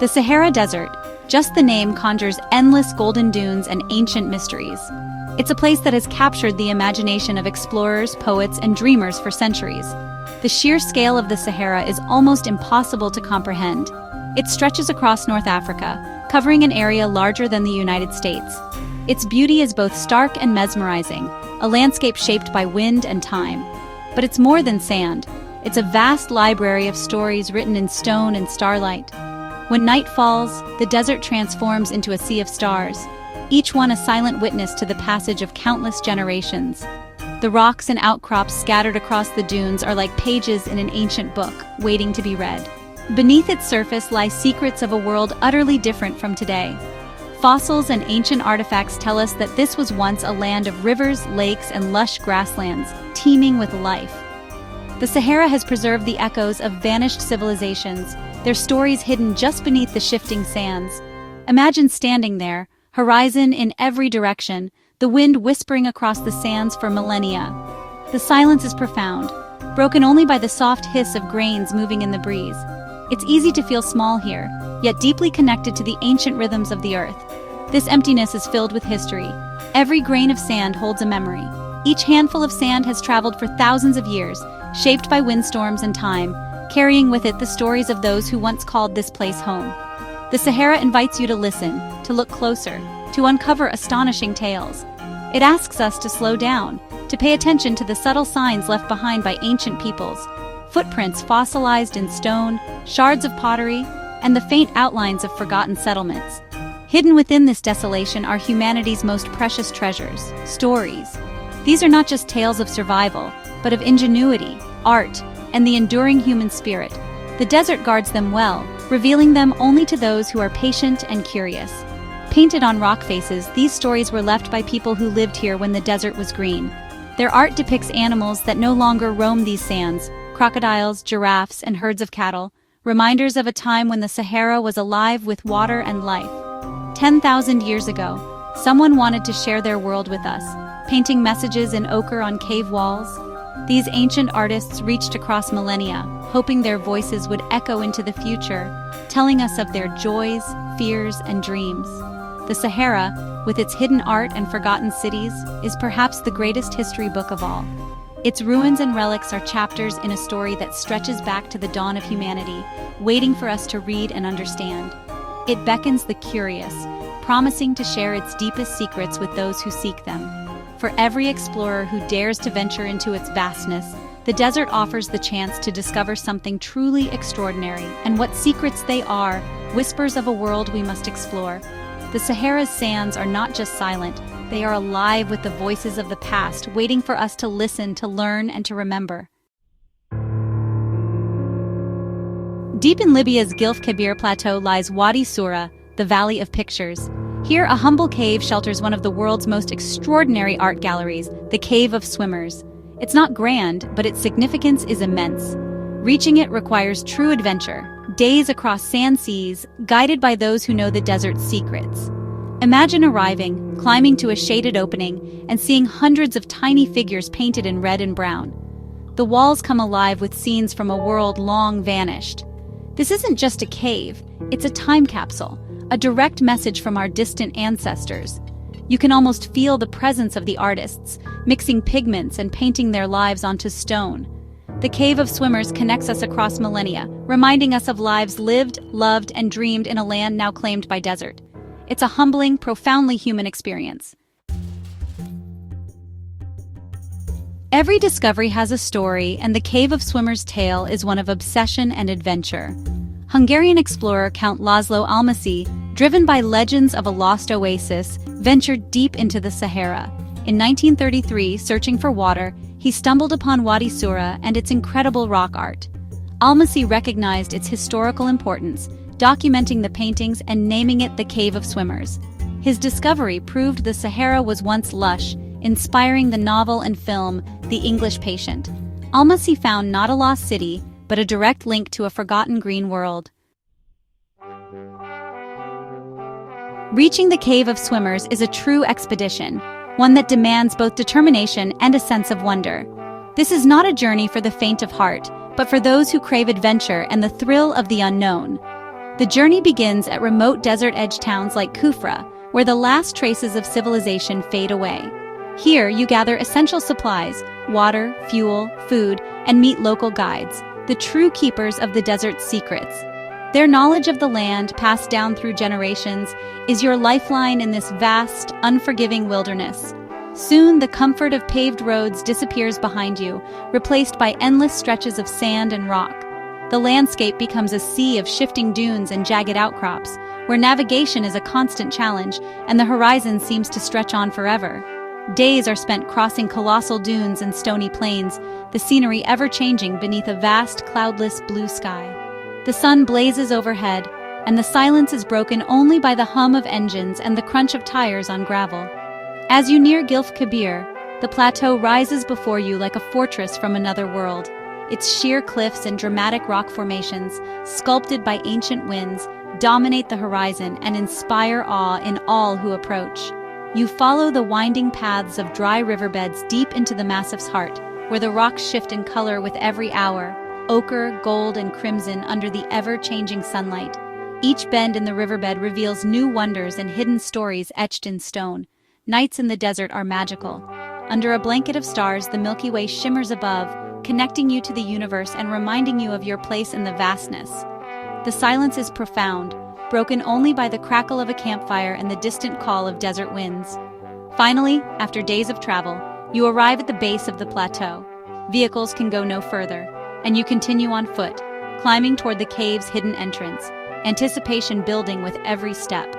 The Sahara Desert, just the name conjures endless golden dunes and ancient mysteries. It's a place that has captured the imagination of explorers, poets, and dreamers for centuries. The sheer scale of the Sahara is almost impossible to comprehend. It stretches across North Africa, covering an area larger than the United States. Its beauty is both stark and mesmerizing, a landscape shaped by wind and time. But it's more than sand. It's a vast library of stories written in stone and starlight. When night falls, the desert transforms into a sea of stars, each one a silent witness to the passage of countless generations. The rocks and outcrops scattered across the dunes are like pages in an ancient book, waiting to be read. Beneath its surface lie secrets of a world utterly different from today. Fossils and ancient artifacts tell us that this was once a land of rivers, lakes, and lush grasslands, teeming with life. The Sahara has preserved the echoes of vanished civilizations, their stories hidden just beneath the shifting sands. Imagine standing there, horizon in every direction, the wind whispering across the sands for millennia. The silence is profound, broken only by the soft hiss of grains moving in the breeze. It's easy to feel small here, yet deeply connected to the ancient rhythms of the earth. This emptiness is filled with history. Every grain of sand holds a memory. Each handful of sand has traveled for thousands of years, shaped by windstorms and time, carrying with it the stories of those who once called this place home. The Sahara invites you to listen, to look closer, to uncover astonishing tales. It asks us to slow down, to pay attention to the subtle signs left behind by ancient peoples, footprints fossilized in stone, shards of pottery, and the faint outlines of forgotten settlements. Hidden within this desolation are humanity's most precious treasures, stories. These are not just tales of survival, but of ingenuity, art, and the enduring human spirit. The desert guards them well, revealing them only to those who are patient and curious. Painted on rock faces, these stories were left by people who lived here when the desert was green. Their art depicts animals that no longer roam these sands, crocodiles, giraffes, and herds of cattle, reminders of a time when the Sahara was alive with water and life. 10,000 years ago, someone wanted to share their world with us, painting messages in ochre on cave walls. These ancient artists reached across millennia, hoping their voices would echo into the future, telling us of their joys, fears, and dreams. The Sahara, with its hidden art and forgotten cities, is perhaps the greatest history book of all. Its ruins and relics are chapters in a story that stretches back to the dawn of humanity, waiting for us to read and understand. It beckons the curious, promising to share its deepest secrets with those who seek them. For every explorer who dares to venture into its vastness, the desert offers the chance to discover something truly extraordinary, and what secrets they are, whispers of a world we must explore. The Sahara's sands are not just silent, they are alive with the voices of the past, waiting for us to listen, to learn, and to remember. Deep in Libya's Gilf Kebir Plateau lies Wadi Sura, the Valley of Pictures. Here, a humble cave shelters one of the world's most extraordinary art galleries, the Cave of Swimmers. It's not grand, but its significance is immense. Reaching it requires true adventure, days across sand seas, guided by those who know the desert's secrets. Imagine arriving, climbing to a shaded opening, and seeing hundreds of tiny figures painted in red and brown. The walls come alive with scenes from a world long vanished. This isn't just a cave, it's a time capsule, a direct message from our distant ancestors. You can almost feel the presence of the artists, mixing pigments and painting their lives onto stone. The Cave of Swimmers connects us across millennia, reminding us of lives lived, loved, and dreamed in a land now claimed by desert. It's a humbling, profoundly human experience. Every discovery has a story, and the Cave of Swimmers' tale is one of obsession and adventure. Hungarian explorer Count Laszlo Almasi, driven by legends of a lost oasis, ventured deep into the Sahara. In 1933, searching for water, he stumbled upon Wadi Sura and its incredible rock art. Almasi recognized its historical importance, documenting the paintings and naming it the Cave of Swimmers. His discovery proved the Sahara was once lush, inspiring the novel and film The English Patient. Almasi found not a lost city, but a direct link to a forgotten green world. Reaching the Cave of Swimmers is a true expedition, one that demands both determination and a sense of wonder. This is not a journey for the faint of heart, but for those who crave adventure and the thrill of the unknown. The journey begins at remote desert-edge towns like Kufra, where the last traces of civilization fade away. Here, you gather essential supplies, water, fuel, food, and meet local guides, the true keepers of the desert's secrets. Their knowledge of the land, passed down through generations, is your lifeline in this vast, unforgiving wilderness. Soon, the comfort of paved roads disappears behind you, replaced by endless stretches of sand and rock. The landscape becomes a sea of shifting dunes and jagged outcrops, where navigation is a constant challenge and the horizon seems to stretch on forever. Days are spent crossing colossal dunes and stony plains, the scenery ever-changing beneath a vast, cloudless blue sky. The sun blazes overhead, and the silence is broken only by the hum of engines and the crunch of tires on gravel. As you near Gilf Kabir, the plateau rises before you like a fortress from another world. Its sheer cliffs and dramatic rock formations, sculpted by ancient winds, dominate the horizon and inspire awe in all who approach. You follow the winding paths of dry riverbeds deep into the massive's heart, where the rocks shift in color with every hour, ochre, gold, and crimson under the ever-changing sunlight. Each bend in the riverbed reveals new wonders and hidden stories etched in stone. Nights in the desert are magical. Under a blanket of stars, the Milky Way shimmers above, connecting you to the universe and reminding you of your place in the vastness. The silence is profound, broken only by the crackle of a campfire and the distant call of desert winds. Finally, after days of travel, you arrive at the base of the plateau. Vehicles can go no further, and you continue on foot, climbing toward the cave's hidden entrance, anticipation building with every step.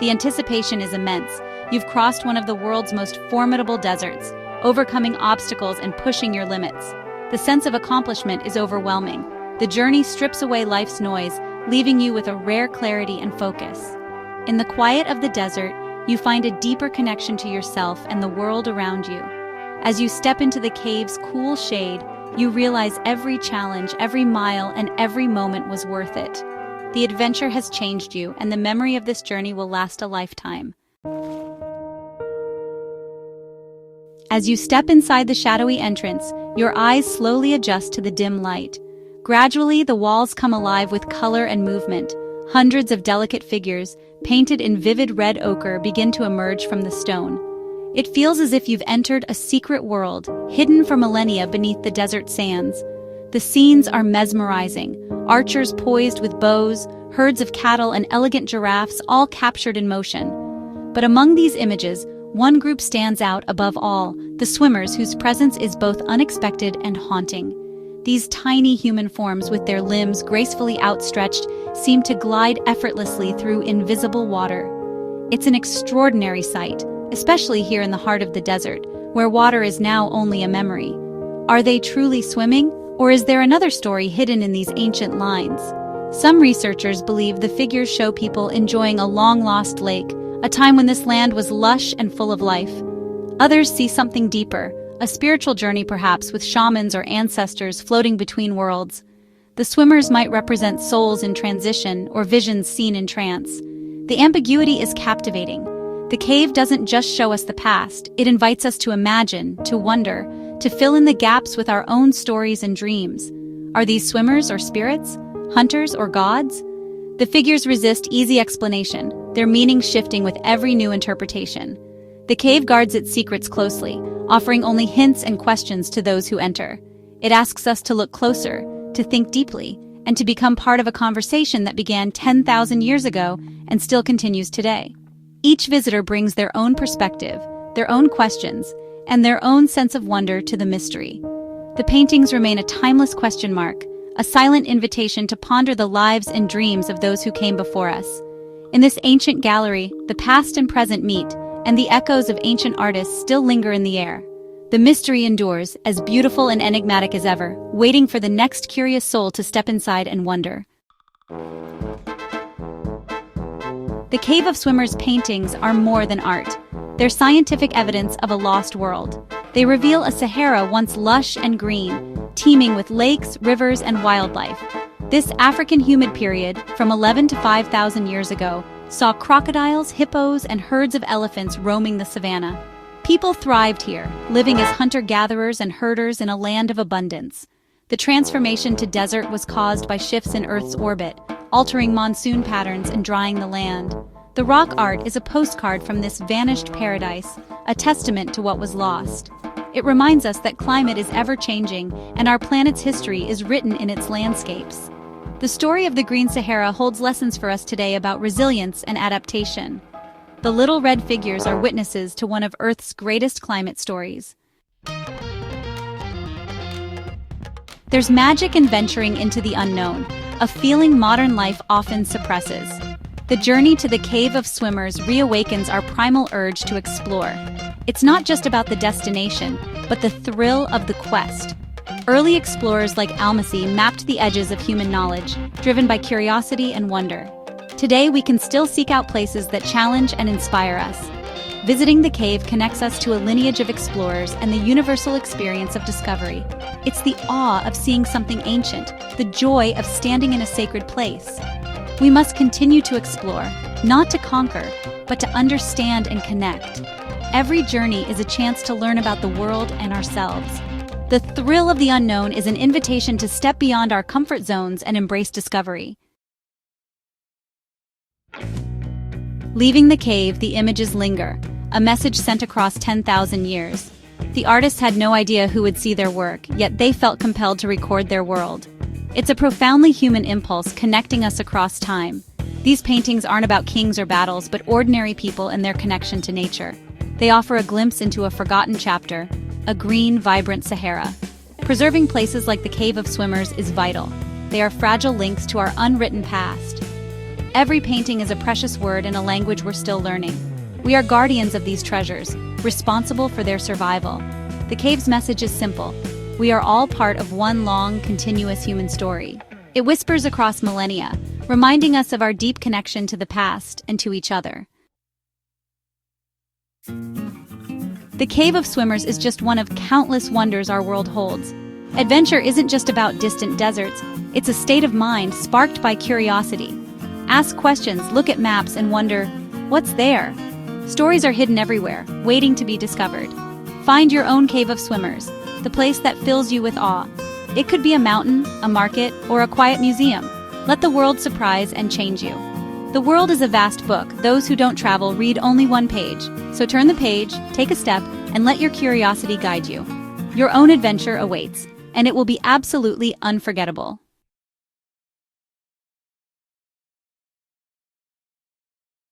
The anticipation is immense. You've crossed one of the world's most formidable deserts, overcoming obstacles and pushing your limits. The sense of accomplishment is overwhelming. The journey strips away life's noise, leaving you with a rare clarity and focus. In the quiet of the desert, you find a deeper connection to yourself and the world around you. As you step into the cave's cool shade, you realize every challenge, every mile, and every moment was worth it. The adventure has changed you, and the memory of this journey will last a lifetime. As you step inside the shadowy entrance, your eyes slowly adjust to the dim light. Gradually, the walls come alive with color and movement. Hundreds of delicate figures, painted in vivid red ochre, begin to emerge from the stone. It feels as if you've entered a secret world, hidden for millennia beneath the desert sands. The scenes are mesmerizing. Archers poised with bows, herds of cattle, and elegant giraffes, all captured in motion. But among these images, one group stands out above all, the swimmers whose presence is both unexpected and haunting. These tiny human forms with their limbs gracefully outstretched seem to glide effortlessly through invisible water. It's an extraordinary sight, especially here in the heart of the desert, where water is now only a memory. Are they truly swimming, or is there another story hidden in these ancient lines? Some researchers believe the figures show people enjoying a long-lost lake, a time when this land was lush and full of life. Others see something deeper, a spiritual journey perhaps, with shamans or ancestors floating between worlds. The swimmers might represent souls in transition or visions seen in trance. The ambiguity is captivating. The cave doesn't just show us the past, it invites us to imagine, to wonder, to fill in the gaps with our own stories and dreams. Are these swimmers or spirits? Hunters or gods? The figures resist easy explanation, their meaning shifting with every new interpretation. The cave guards its secrets closely, offering only hints and questions to those who enter. It asks us to look closer, to think deeply, and to become part of a conversation that began 10,000 years ago and still continues today. Each visitor brings their own perspective, their own questions, and their own sense of wonder to the mystery. The paintings remain a timeless question mark, a silent invitation to ponder the lives and dreams of those who came before us. In this ancient gallery, the past and present meet, and the echoes of ancient artists still linger in the air. The mystery endures, as beautiful and enigmatic as ever, waiting for the next curious soul to step inside and wonder. The Cave of Swimmers paintings are more than art. They're scientific evidence of a lost world. They reveal a Sahara once lush and green, teeming with lakes, rivers, and wildlife. This African humid period, from 11 to 5,000 years ago, saw crocodiles, hippos, and herds of elephants roaming the savanna. People thrived here, living as hunter-gatherers and herders in a land of abundance. The transformation to desert was caused by shifts in Earth's orbit, altering monsoon patterns and drying the land. The rock art is a postcard from this vanished paradise, a testament to what was lost. It reminds us that climate is ever-changing, and our planet's history is written in its landscapes. The story of the Green Sahara holds lessons for us today about resilience and adaptation. The little red figures are witnesses to one of Earth's greatest climate stories. There's magic in venturing into the unknown, a feeling modern life often suppresses. The journey to the Cave of Swimmers reawakens our primal urge to explore. It's not just about the destination, but the thrill of the quest. Early explorers like Almasy mapped the edges of human knowledge, driven by curiosity and wonder. Today, we can still seek out places that challenge and inspire us. Visiting the cave connects us to a lineage of explorers and the universal experience of discovery. It's the awe of seeing something ancient, the joy of standing in a sacred place. We must continue to explore, not to conquer, but to understand and connect. Every journey is a chance to learn about the world and ourselves. The thrill of the unknown is an invitation to step beyond our comfort zones and embrace discovery. Leaving the cave, the images linger, a message sent across 10,000 years. The artists had no idea who would see their work, yet they felt compelled to record their world. It's a profoundly human impulse connecting us across time. These paintings aren't about kings or battles, but ordinary people and their connection to nature. They offer a glimpse into a forgotten chapter, a green, vibrant Sahara. Preserving places like the Cave of Swimmers is vital. They are fragile links to our unwritten past. Every painting is a precious word in a language we're still learning. We are guardians of these treasures, responsible for their survival. The cave's message is simple. We are all part of one long, continuous human story. It whispers across millennia, reminding us of our deep connection to the past and to each other. The Cave of Swimmers is just one of countless wonders our world holds. Adventure isn't just about distant deserts, it's a state of mind sparked by curiosity. Ask questions, look at maps, and wonder, what's there? Stories are hidden everywhere, waiting to be discovered. Find your own Cave of Swimmers, the place that fills you with awe. It could be a mountain, a market, or a quiet museum. Let the world surprise and change you. The world is a vast book. Those who don't travel read only one page. So turn the page, take a step, and let your curiosity guide you. Your own adventure awaits, and it will be absolutely unforgettable.